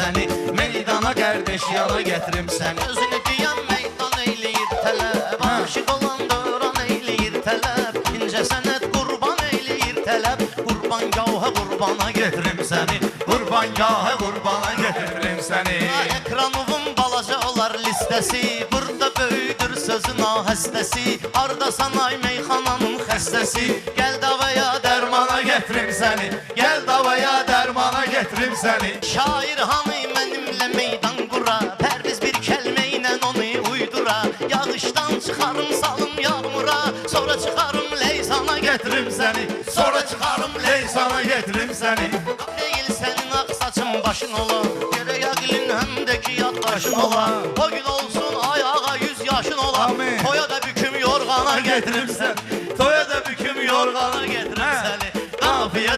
səni. Meydana qardeş yana gətirim səni. Özünü deyən meydan eyləyir tələb, aşıq olan döran eyləyir tələb, incə sənət qurban eyləyir tələb, qurbangaha qurbana Gətirim səni, qurbangaha qurbana gətirim səni. Ekranımın balaca olar listəsi, burada böyüdür sözün ahəstəsi, ardasan ay meyxananın xəstəsi, gəl davaya Dərmana gətirim səni, gəl davaya dərmana gətirim səni. şair hamı mənimlə meydan qura, pərviz bir kəlmə ilə onu uydura, yağışdan çıxarım salım yağmura, sonra çıxarım leyzana Gətirim səni, sonra çıxarım leysana gətirim səni. Deyil sənin ağ saçın başın ola, gerək əqlin həm də ki yaddaşın ola, o gün olsun ayağa 100 yaşın ola, Amin. toya da büküm yorğana Gətirim səni,